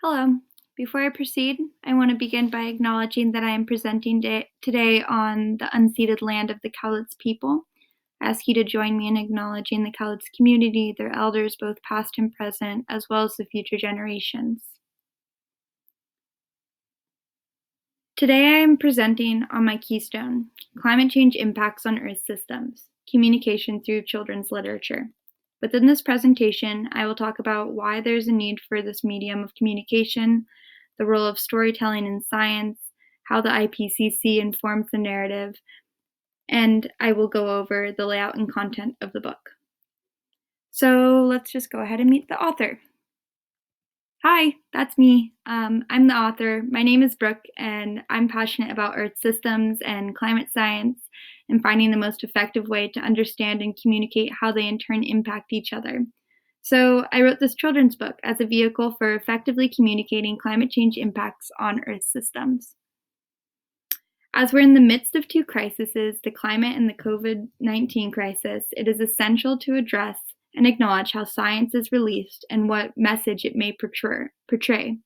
Hello. Before I proceed, I want to begin by acknowledging that I am presenting today on the unceded land of the Cowlitz people. I ask you to join me in acknowledging the Cowlitz community, their elders, both past and present, as well as the future generations. Today I am presenting on my keystone, Climate Change Impacts on Earth Systems, Communication through Children's Literature. Within this presentation, I will talk about why there's a need for this medium of communication, the role of storytelling in science, how the IPCC informs the narrative, and I will go over the layout and content of the book. So let's just go ahead and meet the author. Hi, that's me. I'm the author. My name is Brooke, and I'm passionate about Earth systems and climate science and finding the most effective way to understand and communicate how they in turn impact each other. So I wrote this children's book as a vehicle for effectively communicating climate change impacts on Earth systems. As we're in the midst of two crises, the climate and the COVID-19 crisis, it is essential to address and acknowledge how science is released and what message it may portray.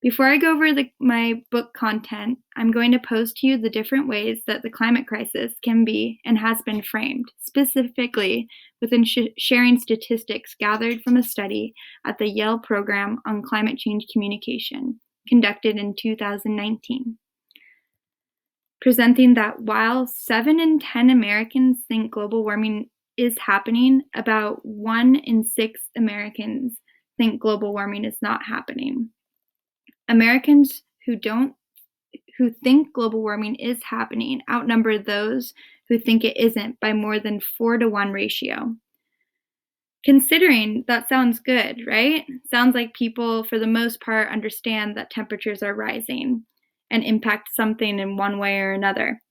Before I go over my book content, I'm going to pose to you the different ways that the climate crisis can be and has been framed, specifically within sharing statistics gathered from a study at the Yale Program on Climate Change Communication, conducted in 2019. Presenting that while 7 in 10 Americans think global warming is happening, about 1 in 6 Americans think global warming is not happening. Americans who think global warming is happening outnumber those who think it isn't by more than 4-to-1 ratio. Considering that sounds good, right? Sounds like people, for the most part, understand that temperatures are rising and impact something in one way or another.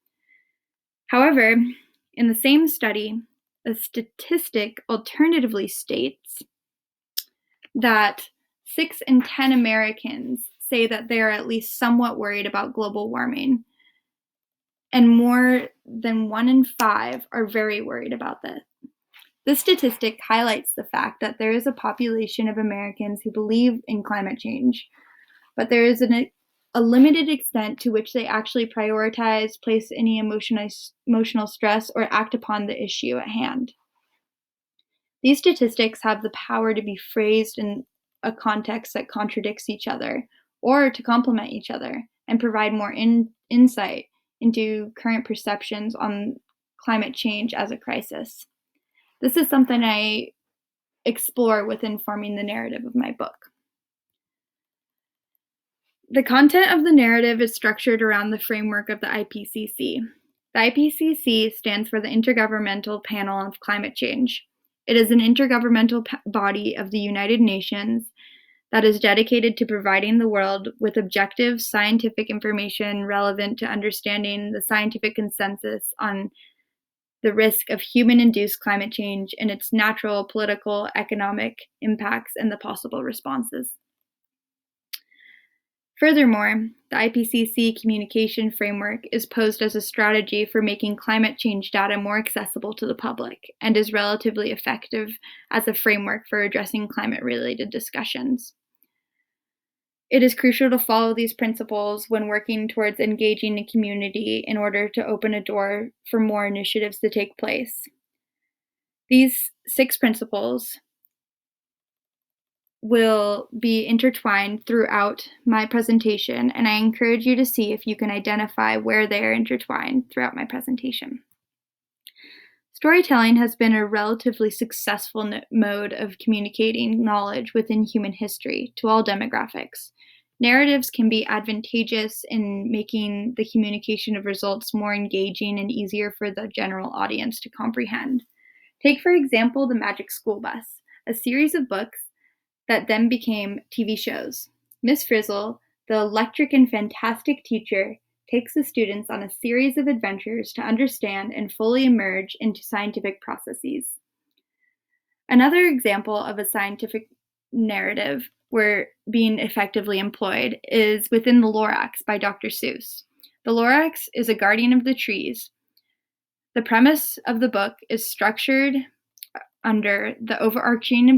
However, in the same study, a statistic alternatively states that 6 in 10 Americans say that they are at least somewhat worried about global warming, and more than 1 in 5 are very worried about this. This statistic highlights the fact that there is a population of Americans who believe in climate change, but there is a limited extent to which they actually prioritize, place any emotional stress, or act upon the issue at hand. These statistics have the power to be phrased in a context that contradicts each other, or to complement each other, and provide more insight into current perceptions on climate change as a crisis. This is something I explore within forming the narrative of my book. The content of the narrative is structured around the framework of the IPCC. The IPCC stands for the Intergovernmental Panel on Climate Change. It is an intergovernmental body of the United Nations that is dedicated to providing the world with objective scientific information relevant to understanding the scientific consensus on the risk of human-induced climate change and its natural, political, economic impacts and the possible responses. Furthermore, the IPCC communication framework is posed as a strategy for making climate change data more accessible to the public and is relatively effective as a framework for addressing climate-related discussions. It is crucial to follow these principles when working towards engaging the community in order to open a door for more initiatives to take place. These 6 principles will be intertwined throughout my presentation, and I encourage you to see if you can identify where they are intertwined throughout my presentation. Storytelling has been a relatively successful mode of communicating knowledge within human history to all demographics. Narratives can be advantageous in making the communication of results more engaging and easier for the general audience to comprehend. Take, for example, The Magic School Bus, a series of books that then became TV shows. Miss Frizzle, the electric and fantastic teacher, takes the students on a series of adventures to understand and fully emerge into scientific processes. Another example of a scientific narrative where being effectively employed is within The Lorax by Dr. Seuss. The Lorax is a guardian of the trees. The premise of the book is structured under the overarching